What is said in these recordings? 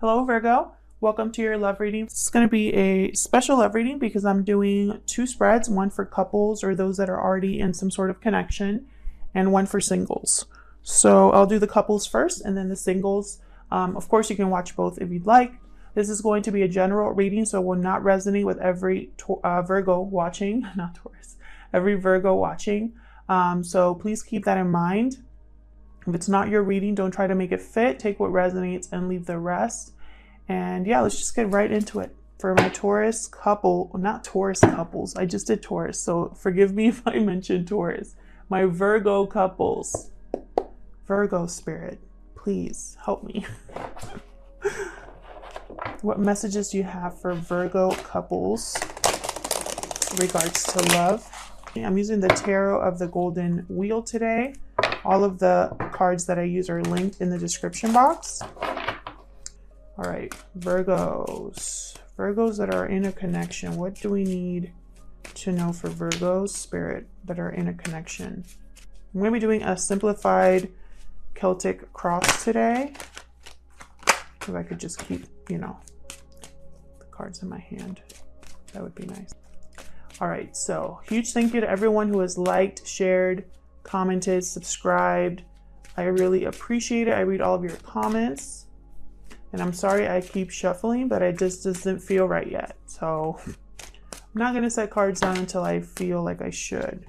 Hello, Virgo. Welcome to your love reading. This is going to be a special love reading because I'm doing two spreads, one for couples or those that are already in some sort of connection, and one for singles. So I'll do the couples first and then the singles. Of course, you can watch both if you'd like. This is going to be a general reading, so it will not resonate with every Virgo watching, not Taurus, every Virgo watching. So please keep that in mind. If it's not your reading, don't try to make it fit. Take what resonates and leave the rest. And yeah, let's just get right into it. For my Taurus couple, not Taurus couples, I just did Taurus, so forgive me if I mentioned Taurus. My Virgo couples, Virgo spirit, please help me. What messages do you have for Virgo couples in regards to love? I'm using the Tarot of the Golden Wheel today. All of the cards that I use are linked in the description box. All right, Virgos. Virgos that are in a connection. What do we need to know for Virgos spirit that are in a connection? I'm going to be doing a simplified Celtic cross today. If I could just keep, the cards in my hand, that would be nice. All right, so huge thank you to everyone who has liked, shared, commented, subscribed. I really appreciate it. I read all of your comments. And I'm sorry I keep shuffling, but it just doesn't feel right yet. So I'm not going to set cards down until I feel like I should.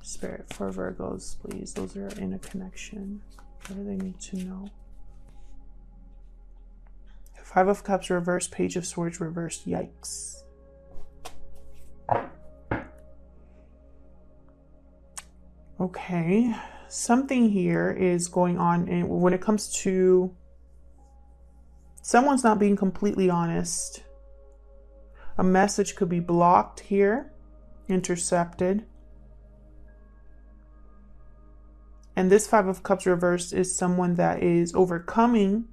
Spirit for Virgos, please. Those are in a connection. What do they need to know? Five of Cups reversed, Page of Swords reversed. Yikes. Okay. Something here is going on when it comes to someone's not being completely honest. A message could be blocked here, intercepted. And this Five of Cups reversed is someone that is overcoming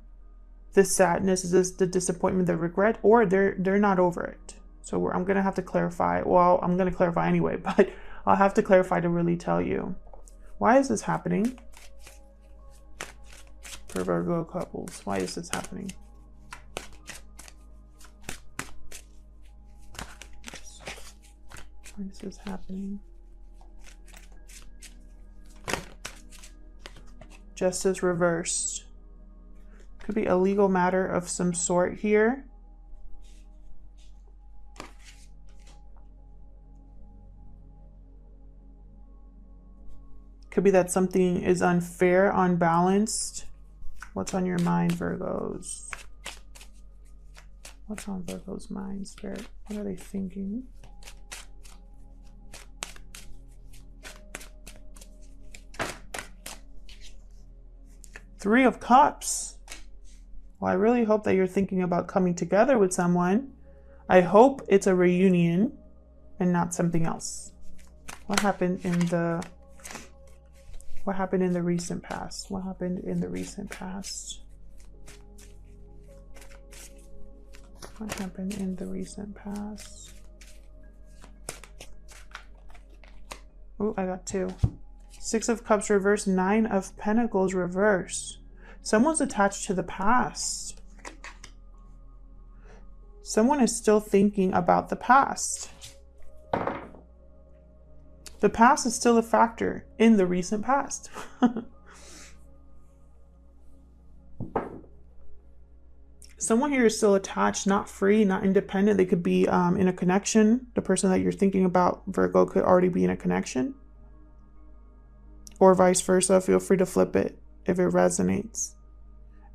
the sadness, the disappointment, the regret, or they're not over it. So I'm going to have to clarify. Well, I'm going to clarify anyway, but I'll have to clarify to really tell you. Why is this happening? For Virgo couples, why is this happening? Why is this happening? Justice reversed. Could be a legal matter of some sort here. Could be that something is unfair, unbalanced. What's on your mind, Virgos? What's on Virgo's mind, Spirit? What are they thinking? Three of Cups. Well, I really hope that you're thinking about coming together with someone. I hope it's a reunion and not something else. What happened in the recent past? What happened in the recent past? What happened in the recent past? Oh, I got two. Six of Cups reversed, Nine of Pentacles reversed. Someone's attached to the past. Someone is still thinking about the past. The past is still a factor in the recent past. Someone here is still attached, not free, not independent. They could be in a connection. The person that you're thinking about, Virgo, could already be in a connection. Or vice versa. Feel free to flip it if it resonates.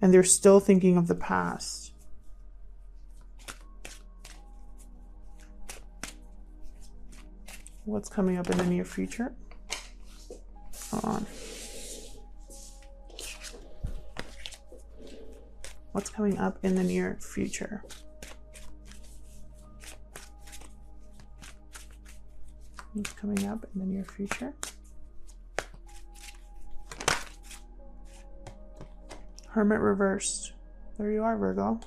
And they're still thinking of the past. What's coming up in the near future? Hold on. What's coming up in the near future? What's coming up in the near future? Hermit reversed. There you are, Virgo.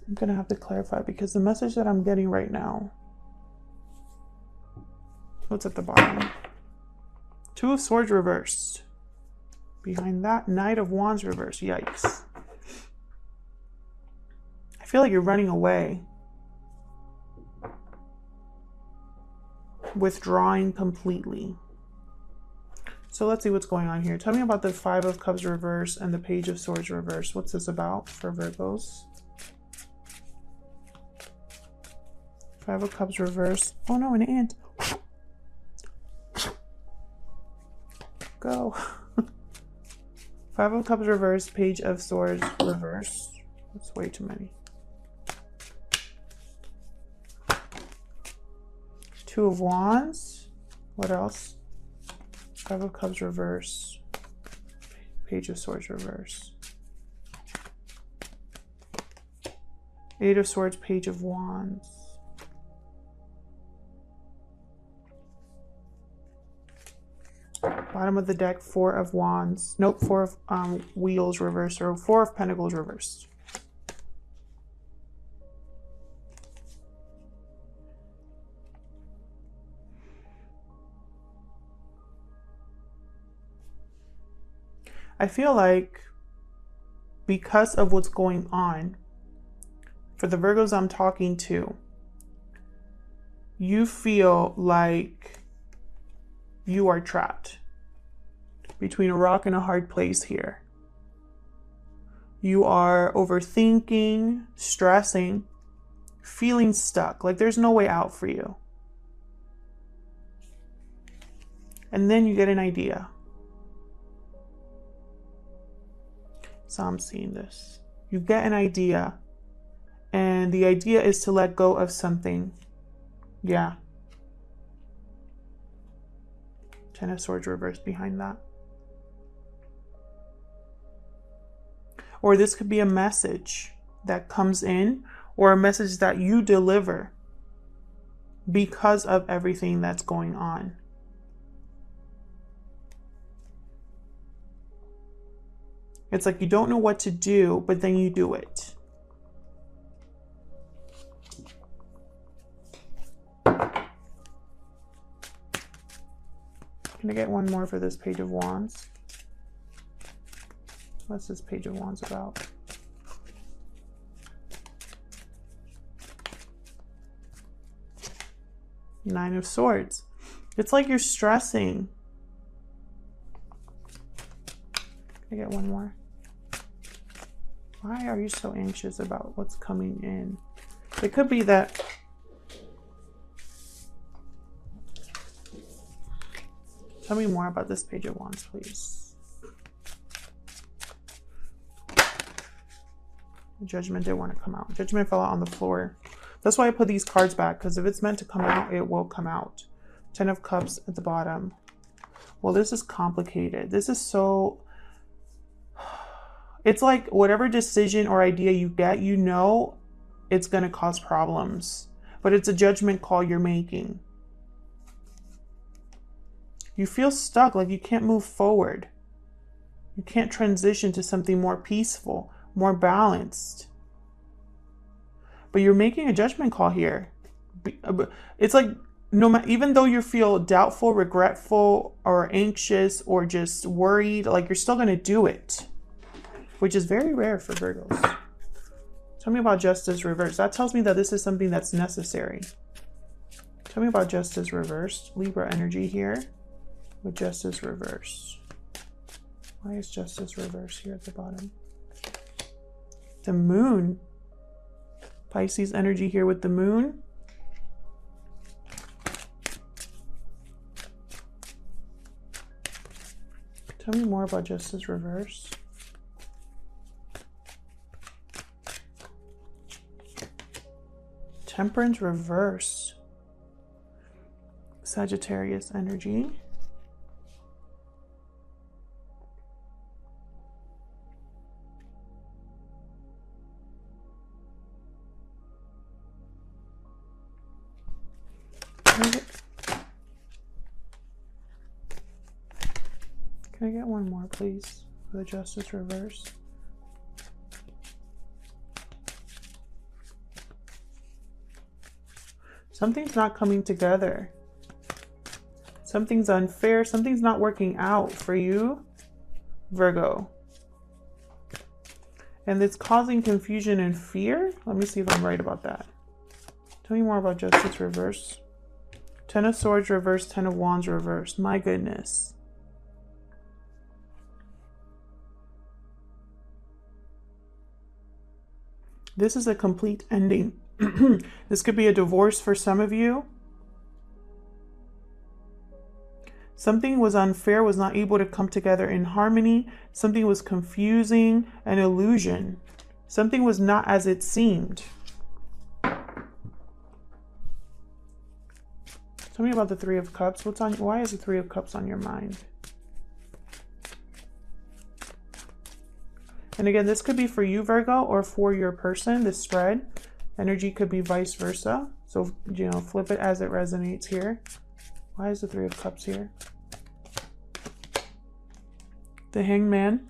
I'm going to have to clarify because the message that I'm getting right now, what's at the bottom? Two of Swords reversed. Behind that, Knight of Wands reversed. Yikes. I feel like you're running away. Withdrawing completely. So let's see what's going on here. Tell me about the Five of Cups reverse and the Page of Swords reverse. What's this about for Virgos? Five of Cups reverse. Oh no, an ant. Go. Five of Cups reverse, Page of Swords reverse. That's way too many. Two of Wands. What else? Five of Cups reverse. Page of Swords reverse. Eight of Swords, Page of Wands. Bottom of the deck, Four of Wands. Nope, Four of Wheels reversed, or Four of Pentacles reversed. I feel like because of what's going on, for the Virgos I'm talking to, you feel like you are trapped between a rock and a hard place here. You are overthinking, stressing, feeling stuck, like there's no way out for you. And then you get an idea. So I'm seeing this. You get an idea, and the idea is to let go of something. Yeah. Ten of Swords reversed behind that. Or this could be a message that comes in, or a message that you deliver because of everything that's going on. It's like you don't know what to do, but then you do it. Can I get one more for this Page of Wands? What's this Page of Wands about? Nine of Swords. It's like you're stressing. Can I get one more? Why are you so anxious about what's coming in? It could be that tell me more about this Page of Wands, please. Judgment didn't want to come out. Judgment fell out on the floor. That's why I put these cards back, because if it's meant to come out, it will come out. Ten of Cups at the bottom. Well, this is complicated. This is so... It's like whatever decision or idea you get, you know it's going to cause problems. But it's a judgment call you're making. You feel stuck, like you can't move forward. You can't transition to something more peaceful, more balanced. But you're making a judgment call here. It's like, even though you feel doubtful, regretful, or anxious, or just worried, like you're still going to do it. Which is very rare for Virgos. Tell me about Justice reversed. That tells me that this is something that's necessary. Tell me about Justice reversed. Libra energy here with Justice reversed. Why is Justice reversed here at the bottom? The Moon. Pisces energy here with the Moon. Tell me more about Justice reversed. Temperance reverse. Sagittarius energy. Can I get one more, please, for the Justice reverse? Something's not coming together. Something's unfair. Something's not working out for you, Virgo. And it's causing confusion and fear. Let me see if I'm right about that. Tell me more about Justice reverse. 10 of Swords reverse, 10 of Wands reverse. My goodness. This is a complete ending. This could be a divorce for some of you. Something was unfair, was not able to come together in harmony. Something was confusing, an illusion. Something was not as it seemed. Tell me about the Three of Cups. Why is the Three of Cups on your mind? And again, this could be for you, Virgo, or for your person, this spread. Energy could be vice versa. So, you know, flip it as it resonates here. Why is the Three of Cups here? The Hangman.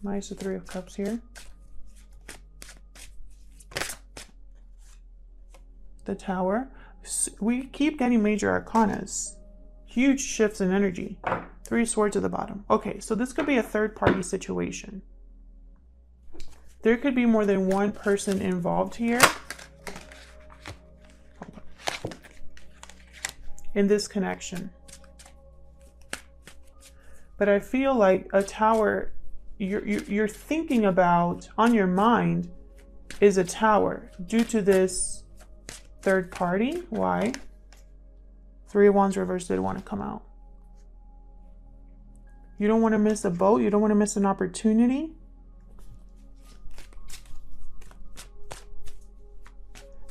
Why is the Three of Cups here? The Tower. We keep getting major arcanas. Huge shifts in energy. Three of Swords at the bottom. Okay, so this could be a third-party situation. There could be more than one person involved here in this connection. But I feel like a tower you're thinking about on your mind is a tower due to this third party. Why? Three of Wands reverse did want to come out. You don't want to miss a boat. You don't want to miss an opportunity.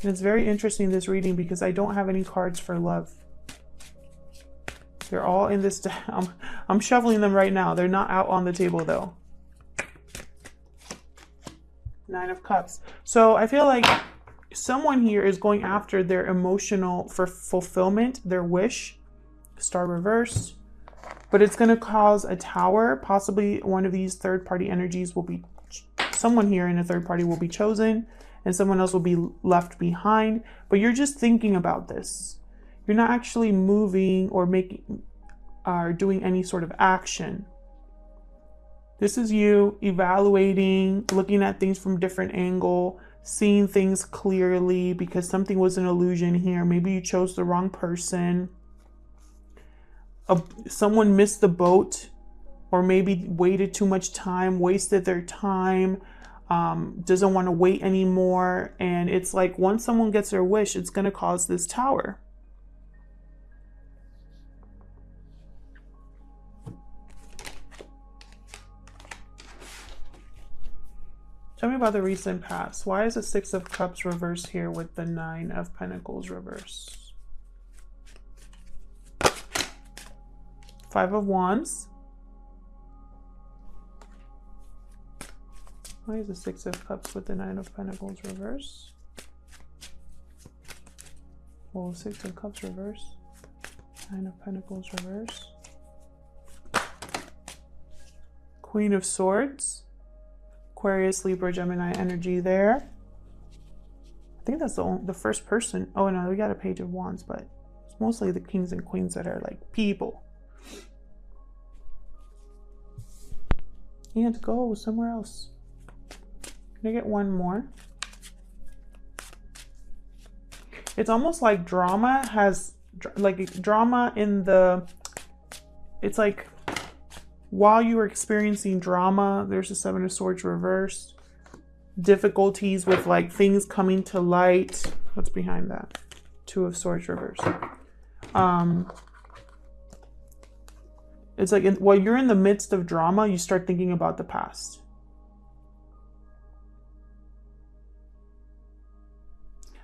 And it's very interesting, this reading, because I don't have any cards for love. They're all in this. I'm shuffling them right now. They're not out on the table though. Nine of Cups. So I feel like someone here is going after their emotional fulfillment, their wish. Star reverse. But it's going to cause a tower. Possibly one of these third-party energies will be, someone here in a third party will be chosen and someone else will be left behind. But you're just thinking about this. You're not actually moving or making or doing any sort of action. This is you evaluating, looking at things from a different angle, seeing things clearly because something was an illusion here. Maybe you chose the wrong person. Someone missed the boat, or maybe waited too much time, wasted their time, doesn't want to wait anymore. And it's like once someone gets their wish, it's going to cause this tower. Tell me about the recent past. Why is the Six of Cups reversed here with the Nine of Pentacles reversed? Five of Wands. Why is the Six of Cups with the Nine of Pentacles reversed? Well, Six of Cups reversed. Nine of Pentacles reversed. Queen of Swords. Aquarius, Libra, Gemini energy there. I think that's the first person. Oh no, we got a Page of Wands, but it's mostly the kings and queens that are like people. And go somewhere else. Can I get one more? It's almost like drama has, like drama in the, it's like while you were experiencing drama, there's the Seven of Swords reversed. Difficulties with like things coming to light. What's behind that? Two of Swords reversed. It's like while you're in the midst of drama, you start thinking about the past.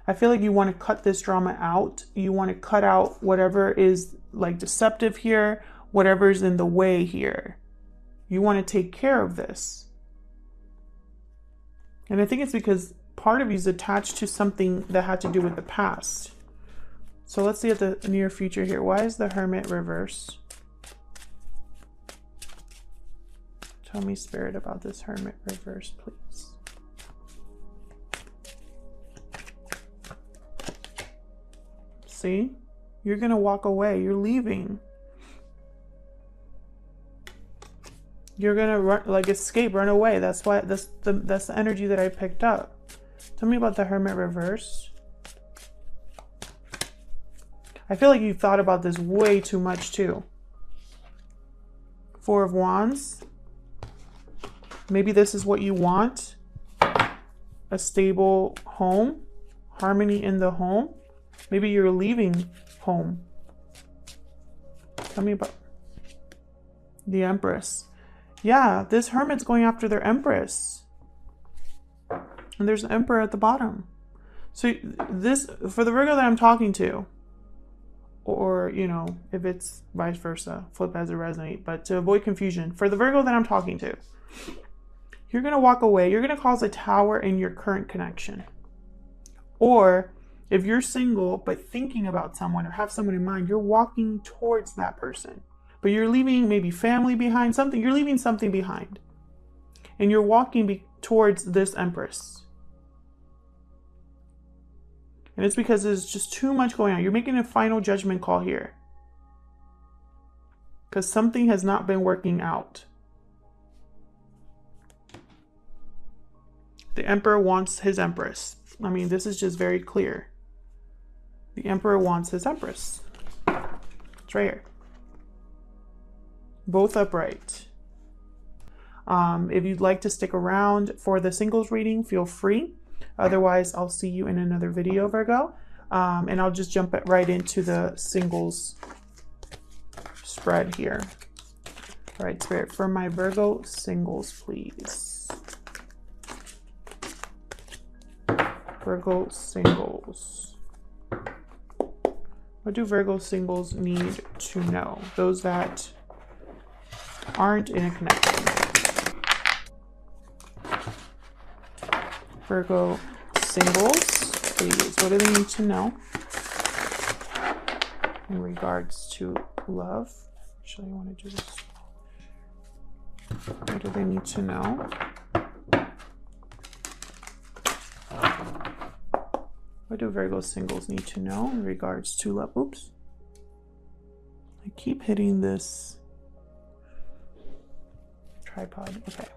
I feel like you want to cut this drama out. You want to cut out whatever is like deceptive here, whatever's in the way here. You want to take care of this. And I think it's because part of you is attached to something that had to do with the past. So let's see at the near future here. Why is the Hermit reversed? Tell me, Spirit, about this Hermit reverse, please. See? You're going to walk away. You're leaving. You're going to run, like escape, run away. That's why that's the energy that I picked up. Tell me about the Hermit reverse. I feel like you've thought about this way too much too. Four of Wands. Maybe this is what you want. A stable home. Harmony in the home. Maybe you're leaving home. Tell me about the Empress. Yeah, this Hermit's going after their Empress. And there's an Emperor at the bottom. So this, for the Virgo that I'm talking to, or, you know, if it's vice versa, flip as it resonate. But to avoid confusion, for the Virgo that I'm talking to, you're going to walk away. You're going to cause a tower in your current connection. Or if you're single but thinking about someone or have someone in mind, you're walking towards that person. But you're leaving maybe family behind, something. You're leaving something behind. And you're walking towards this Empress. And it's because there's just too much going on. You're making a final judgment call here. Because something has not been working out. The Emperor wants his Empress. I mean, this is just very clear. The Emperor wants his Empress. It's right here. Both upright. If you'd like to stick around for the singles reading, feel free. Otherwise, I'll see you in another video, Virgo. And I'll just jump right into the singles spread here. All right, Spirit, for my Virgo singles, please. Virgo singles. What do Virgo singles need to know? Those that aren't in a connection. Virgo singles, please. What do they need to know in regards to love? Actually, I want to do this. What do they need to know? What do Virgo singles need to know in regards to love? Oops. I keep hitting this tripod. Okay.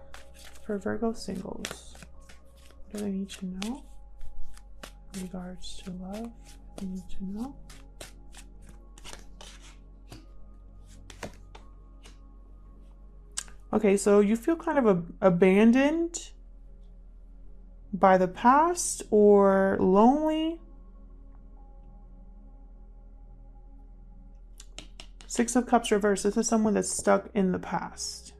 For Virgo singles, what do they need to know in regards to love? They need to know. Okay, so you feel kind of abandoned by the past or lonely. Six of Cups reversed. This is someone that's stuck in the past.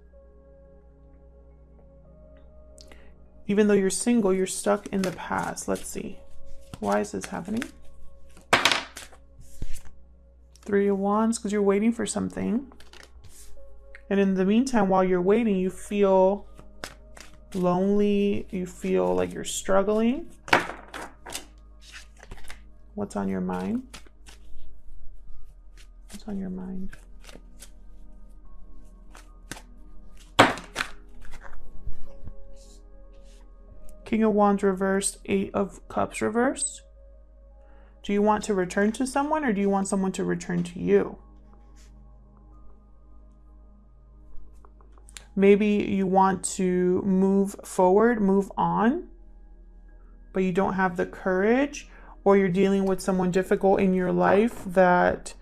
Even though you're single, you're stuck in the past. Let's see. Why is this happening? Three of Wands, because you're waiting for something. And in the meantime, while you're waiting, you feel lonely. You feel like you're struggling. What's on your mind? What's on your mind? King of Wands reversed, Eight of Cups reversed. Do you want to return to someone or do you want someone to return to you? Maybe you want to move forward, move on, but you don't have the courage, or you're dealing with someone difficult in your life that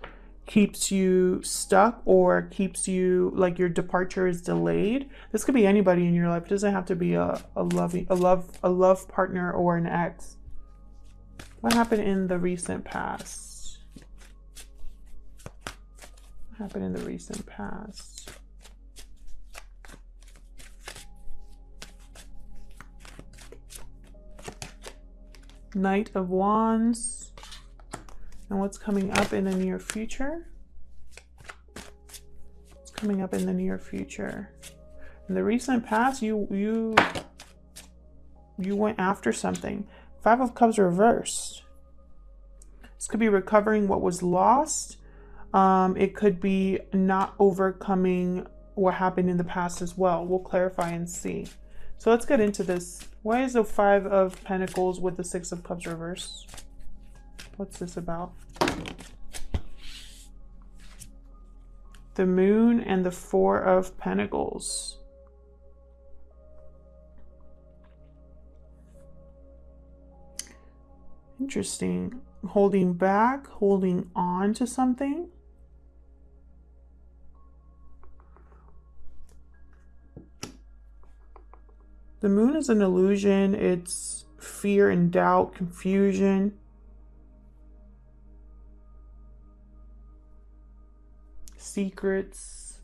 keeps you stuck or keeps you, like your departure is delayed. This could be anybody in your life. It doesn't have to be a love partner or an ex. What happened in the recent past? What happened in the recent past? Knight of Wands. And what's coming up in the near future? What's coming up in the near future? In the recent past, you went after something. Five of Cups reversed. This could be recovering what was lost. It could be not overcoming what happened in the past as well. We'll clarify and see. So let's get into this. Why is the Five of Pentacles with the Six of Cups reversed? What's this about? The Moon and the Four of Pentacles. Interesting. Holding back, holding on to something. The Moon is an illusion. It's fear and doubt, confusion. Secrets.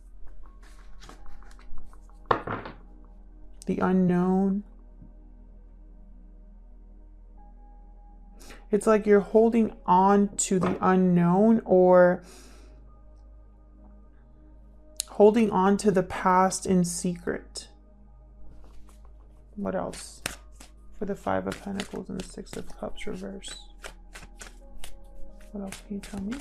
The unknown. It's like you're holding on to the unknown, or holding on to the past in secret. What else? For the Five of Pentacles and the Six of Cups reverse. What else can you tell me?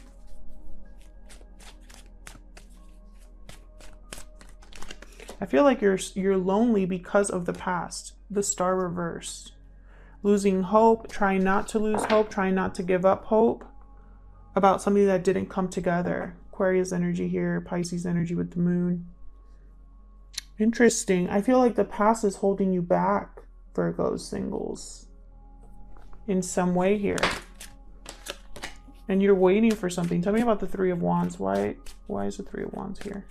I feel like you're lonely because of the past. The Star reversed. Losing hope, trying not to lose hope, trying not to give up hope about something that didn't come together. Aquarius energy here, Pisces energy with the Moon. Interesting. I feel like the past is holding you back, Virgo singles, in some way here. And you're waiting for something. Tell me about the Three of Wands. Why is the Three of Wands here?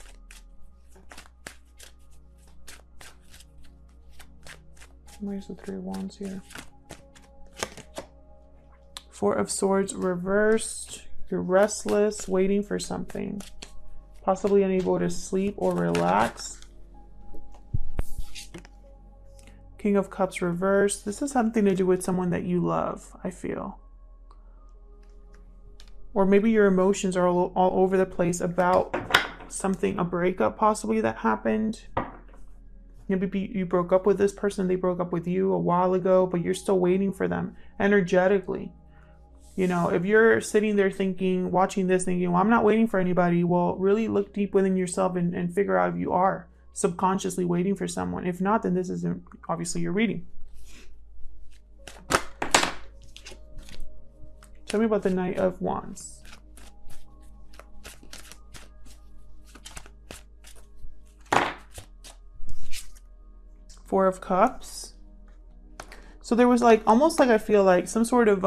Why is the Three of Wands here? Four of Swords reversed. You're restless, waiting for something. Possibly unable to sleep or relax. King of Cups reversed. This is something to do with someone that you love, I feel. Or maybe your emotions are all over the place about something, a breakup possibly that happened. Maybe you broke up with this person, they broke up with you a while ago, but you're still waiting for them energetically. You know, if you're sitting there thinking, watching this, thinking, well, I'm not waiting for anybody. Well, really look deep within yourself and figure out if you are subconsciously waiting for someone. If not, then this isn't obviously your reading. Tell me about the Knight of Wands. Four of Cups. So there was like, almost like I feel like some sort of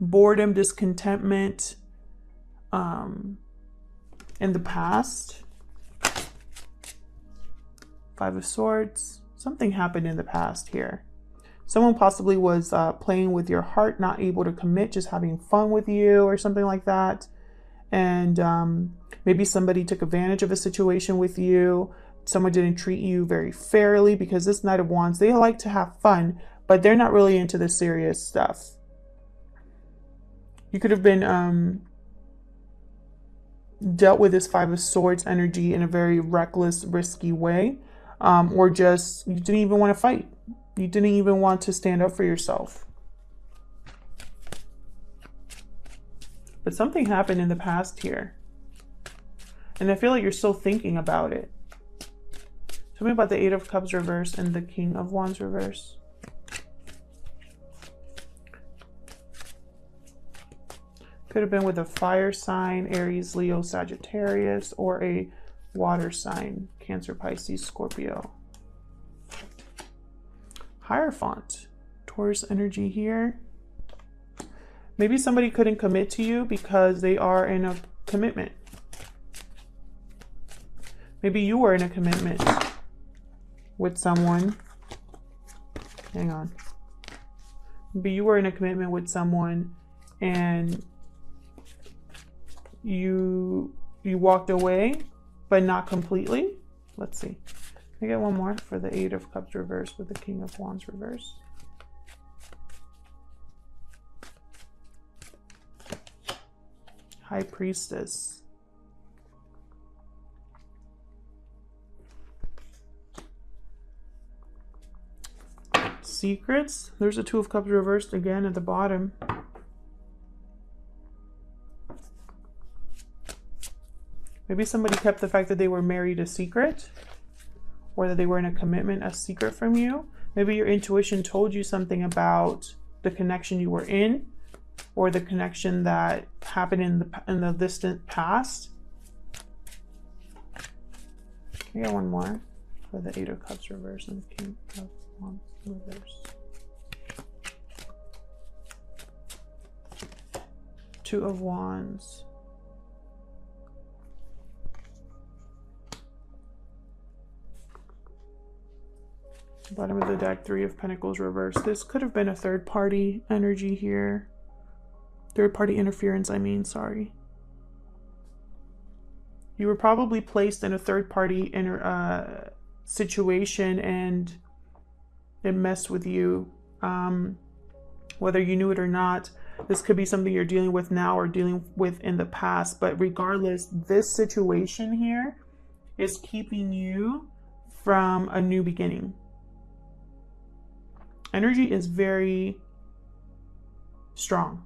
boredom, discontentment in the past. Five of Swords. Something happened in the past here. Someone possibly was playing with your heart, not able to commit, just having fun with you or something like that. And maybe somebody took advantage of a situation with you. Someone didn't treat you very fairly, because this Knight of Wands, they like to have fun, but they're not really into the serious stuff. You could have been dealt with this Five of Swords energy in a very reckless, risky way. Or just, you didn't even want to fight. You didn't even want to stand up for yourself. But something happened in the past here. And I feel like you're still thinking about it. Tell me about the Eight of Cups reverse and the King of Wands reverse. Could have been with a fire sign, Aries, Leo, Sagittarius, or a water sign, Cancer, Pisces, Scorpio. Hierophant, Taurus energy here. Maybe somebody couldn't commit to you because they are in a commitment. Maybe you were in a commitment with someone. Hang on. Maybe you were in a commitment with someone and you walked away, but not completely. Let's see. I get one more for the Eight of Cups reverse with the King of Wands reverse. High Priestess. Secrets. There's a Two of Cups reversed again at the bottom. Maybe somebody kept the fact that they were married a secret, or that they were in a commitment a secret from you. Maybe your intuition told you something about the connection you were in, or the connection that happened in the distant past. We got one more for the Eight of Cups reverse and the King of Wands reverse. Two of Wands. Bottom of the deck, Three of Pentacles reverse. This could have been a third party energy here. Third party interference, I mean, sorry. You were probably placed in a third party situation and it messed with you. Whether you knew it or not, this could be something you're dealing with now or dealing with in the past. But regardless, this situation here is keeping you from a new beginning. Energy is very strong.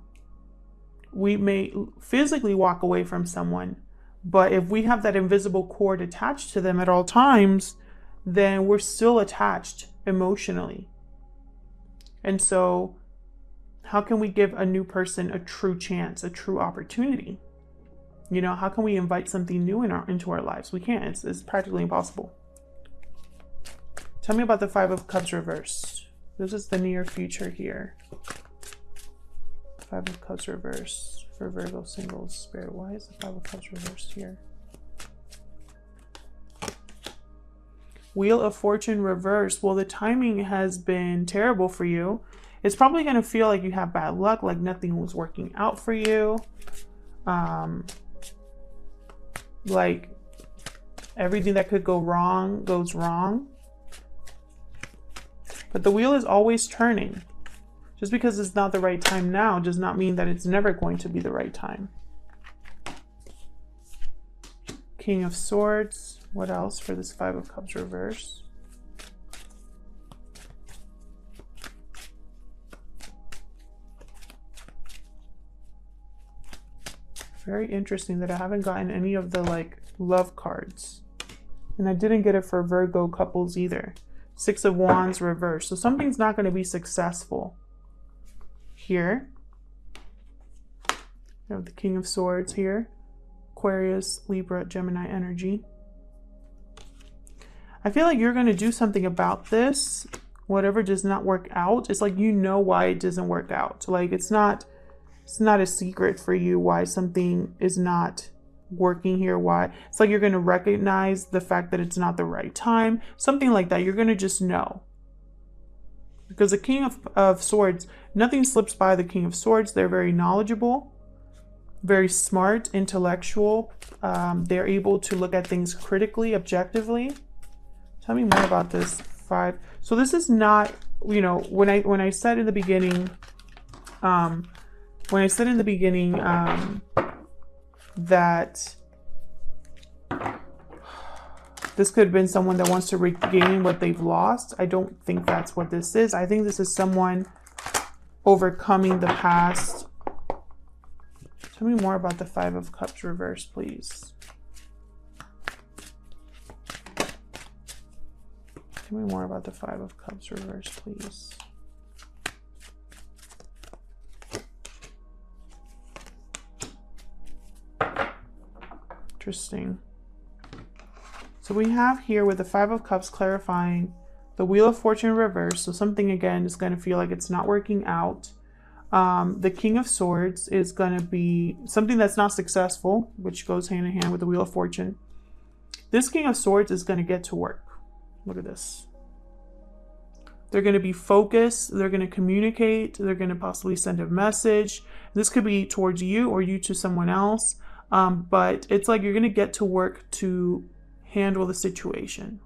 We may physically walk away from someone, but if we have that invisible cord attached to them at all times, then we're still attached emotionally. And so how can we give a new person a true chance, a true opportunity? You know, how can we invite something new into our lives? We can't. It's practically impossible. Tell me about the Five of Cups reversed. This is the near future here. Five of Cups reversed for Virgo singles. Spirit, why is the Five of Cups reversed here? Wheel of Fortune reversed. Well, the timing has been terrible for you. It's probably going to feel like you have bad luck, like nothing was working out for you. Like everything that could go wrong goes wrong. But the wheel is always turning. Just because it's not the right time now does not mean that it's never going to be the right time. King of Swords. What else for this Five of Cups reverse? Very interesting that I haven't gotten any of the like love cards. And I didn't get it for Virgo couples either. Six of Wands reversed. So something's not going to be successful here. We have the King of Swords here. Aquarius, Libra, Gemini energy. I feel like you're going to do something about this. Whatever does not work out. It's like you know why it doesn't work out. Like it's not a secret for you why something is not working here. Why it's like you're going to recognize the fact that it's not the right time, something like that. You're going to just know, because the King of Swords, nothing slips by the King of Swords. They're very knowledgeable, very smart, intellectual. They're able to look at things critically, objectively. Tell me more about this five. So this is not, you know, when I said in the beginning that this could have been someone that wants to regain what they've lost. I don't think that's what this is. I think this is someone overcoming the past. Tell me more about the Five of Cups reverse, please. Tell me more about the Five of Cups reverse, please. Interesting. So we have here with the Five of Cups clarifying the Wheel of Fortune reverse. So something again is going to feel like it's not working out. The King of Swords is going to be something that's not successful, which goes hand in hand with the Wheel of Fortune. This King of Swords is going to get to work. Look at this. They're going to be focused. They're going to communicate. They're going to possibly send a message. This could be towards you or you to someone else. But it's like you're going to get to work to handle the situation.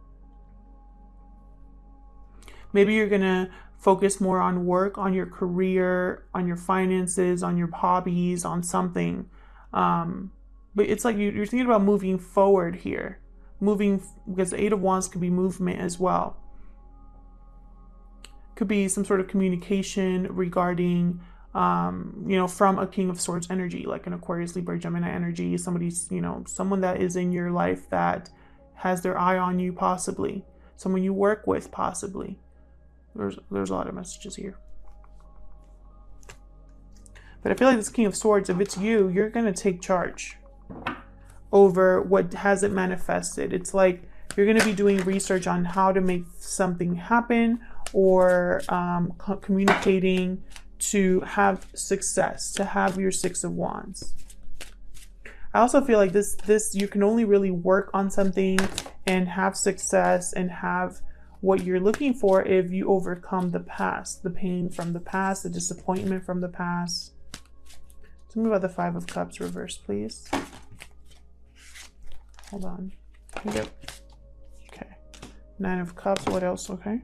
Maybe you're going to focus more on work, on your career, on your finances, on your hobbies, on something. But it's like you're thinking about moving forward here. Moving, because the Eight of Wands could be movement as well. Could be some sort of communication regarding you know, from a King of Swords energy, like an Aquarius, Libra, Gemini energy, somebody's, you know, someone that is in your life that has their eye on you, possibly someone you work with, possibly. There's a lot of messages here. But I feel like this King of Swords, if it's you, you're going to take charge over what hasn't manifested. It's like you're going to be doing research on how to make something happen, or communicating to have success, to have your Six of Wands. I also feel like this you can only really work on something and have success and have what you're looking for if you overcome the past, the pain from the past, the disappointment from the past. Tell me about the Five of Cups reverse, please. Hold on. Yep. Okay. Nine of Cups. What else? Okay.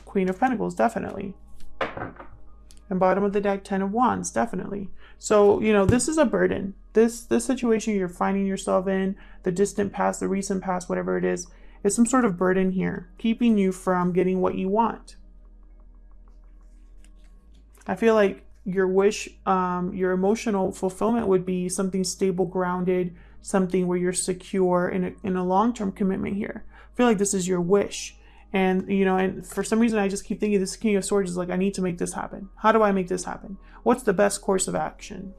Queen of Pentacles, definitely. And bottom of the deck, Ten of Wands, definitely. So, you know, this is a burden. This situation you're finding yourself in, the distant past, the recent past, whatever it is some sort of burden here, keeping you from getting what you want. I feel like your wish, your emotional fulfillment would be something stable, grounded, something where you're secure in a long-term commitment here. I feel like this is your wish. And, you know, and for some reason, I just keep thinking this King of Swords is like, I need to make this happen. How do I make this happen? What's the best course of action?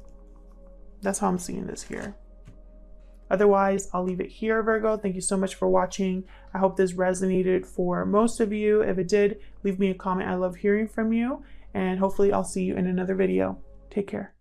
That's how I'm seeing this here. Otherwise, I'll leave it here, Virgo. Thank you so much for watching. I hope this resonated for most of you. If it did, leave me a comment. I love hearing from you. And hopefully I'll see you in another video. Take care.